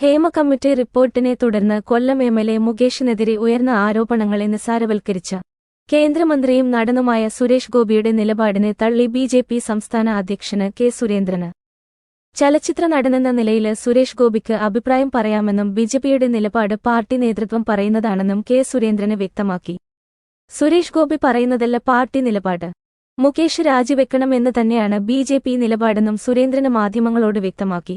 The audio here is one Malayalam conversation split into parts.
ഹേമ കമ്മിറ്റി റിപ്പോർട്ടിനെ തുടർന്ന് കൊല്ലം എംഎൽഎ മുകേഷിനെതിരെ ഉയർന്ന ആരോപണങ്ങളെ നിസ്സാരവൽക്കരിച്ച കേന്ദ്രമന്ത്രിയും നടനുമായ സുരേഷ് ഗോപിയുടെ നിലപാടിനെ തള്ളി ബിജെപി സംസ്ഥാന അധ്യക്ഷന് കെ സുരേന്ദ്രന്. ചലച്ചിത്ര നടനെന്ന നിലയിൽ സുരേഷ് ഗോപിക്ക് അഭിപ്രായം പറയാമെന്നും ബിജെപിയുടെ നിലപാട് പാർട്ടി നേതൃത്വം പറയുന്നതാണെന്നും കെ സുരേന്ദ്രന് വ്യക്തമാക്കി. സുരേഷ് ഗോപി പറയുന്നതല്ല പാർട്ടി നിലപാട്. മുകേഷ് രാജിവെക്കണം എന്ന് തന്നെയാണ് ബിജെപി നിലപാടെന്നും സുരേന്ദ്രന് മാധ്യമങ്ങളോട് വ്യക്തമാക്കി.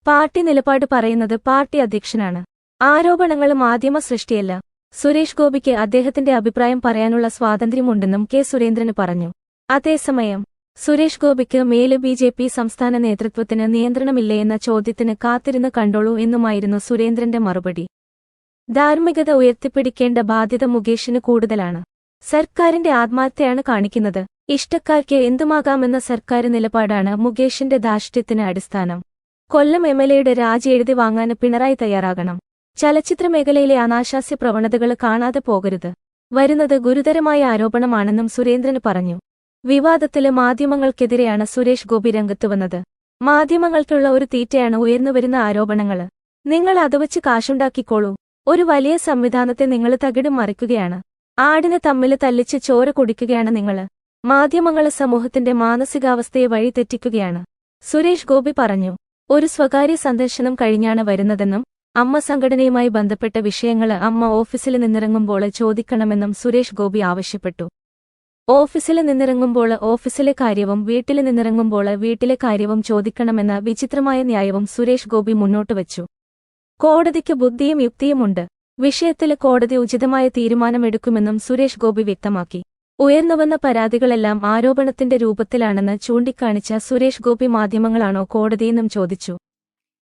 പാർട്ടി നിലപാട് പറയുന്നത് പാർട്ടി അധ്യക്ഷനാണ്. ആരോപണങ്ങൾ മാധ്യമ സൃഷ്ടിയല്ല. സുരേഷ് ഗോപിക്ക് അദ്ദേഹത്തിന്റെ അഭിപ്രായം പറയാനുള്ള സ്വാതന്ത്ര്യമുണ്ടെന്നും കെ സുരേന്ദ്രന് പറഞ്ഞു. അതേസമയം സുരേഷ് ഗോപിക്ക് മേല് ബിജെപി സംസ്ഥാന നേതൃത്വത്തിന് നിയന്ത്രണമില്ലേയെന്ന ചോദ്യത്തിന് കാത്തിരുന്ന് കണ്ടോളൂ എന്നുമായിരുന്നു സുരേന്ദ്രന്റെ മറുപടി. ധാർമ്മികത ഉയർത്തിപ്പിടിക്കേണ്ട ബാധ്യത മുകേഷിന് കൂടുതലാണ്. സർക്കാരിന്റെ ആത്മാർത്ഥതയാണ് കാണിക്കുന്നത്. ഇഷ്ടക്കാർക്ക് എന്തുമാകാമെന്ന സർക്കാർ നിലപാടാണ് മുകേഷിന്റെ ധാർഷ്ട്യത്തിന് അടിസ്ഥാനം. കൊല്ലം എംഎൽഎയുടെ രാജി എഴുതി വാങ്ങാൻ പിണറായി തയ്യാറാകണം. ചലച്ചിത്ര മേഖലയിലെ അനാശാസ്യ പ്രവണതകൾ കാണാതെ പോകരുത്. വരുന്നത് ഗുരുതരമായ ആരോപണമാണെന്നും സുരേന്ദ്രന് പറഞ്ഞു. വിവാദത്തില് മാധ്യമങ്ങൾക്കെതിരെയാണ് സുരേഷ് ഗോപി രംഗത്തുവന്നത്. മാധ്യമങ്ങൾക്കുള്ള ഒരു തീറ്റയാണ് ഉയർന്നുവരുന്ന ആരോപണങ്ങള്. നിങ്ങൾ അതുവച്ച് കാശുണ്ടാക്കിക്കോളൂ. ഒരു വലിയ സംവിധാനത്തെ നിങ്ങൾ തകിടം മറിക്കുകയാണ്. ആടിനെ തമ്മില് തല്ലിച്ച് ചോര കുടിക്കുകയാണ് നിങ്ങള്. മാധ്യമങ്ങള് സമൂഹത്തിന്റെ മാനസികാവസ്ഥയെ വഴിതെറ്റിക്കുകയാണ്. സുരേഷ് ഗോപി പറഞ്ഞു. ഒരു സ്വകാര്യ സന്ദർശനം കഴിഞ്ഞാണ് വരുന്നതെന്നും അമ്മ സംഘടനയുമായി ബന്ധപ്പെട്ട വിഷയങ്ങള് അമ്മ ഓഫീസിൽ നിന്നിറങ്ങുമ്പോൾ ചോദിക്കണമെന്നും സുരേഷ് ഗോപി ആവശ്യപ്പെട്ടു. ഓഫീസിൽ നിന്നിറങ്ങുമ്പോൾ ഓഫീസിലെ കാര്യവും വീട്ടിൽ നിന്നിറങ്ങുമ്പോൾ വീട്ടിലെ കാര്യവും ചോദിക്കണമെന്ന വിചിത്രമായ ന്യായവും സുരേഷ് ഗോപി മുന്നോട്ടുവച്ചു. കോടതിക്ക് ബുദ്ധിയും യുക്തിയുമുണ്ട്. വിഷയത്തില് കോടതി ഉചിതമായ തീരുമാനമെടുക്കുമെന്നും സുരേഷ് ഗോപി വ്യക്തമാക്കി. ഉയർന്നുവന്ന പരാതികളെല്ലാം ആരോപണത്തിന്റെ രൂപത്തിലാണെന്ന് ചൂണ്ടിക്കാണിച്ച സുരേഷ് ഗോപി മാധ്യമങ്ങളാണോ കോടതിയെന്നും ചോദിച്ചു.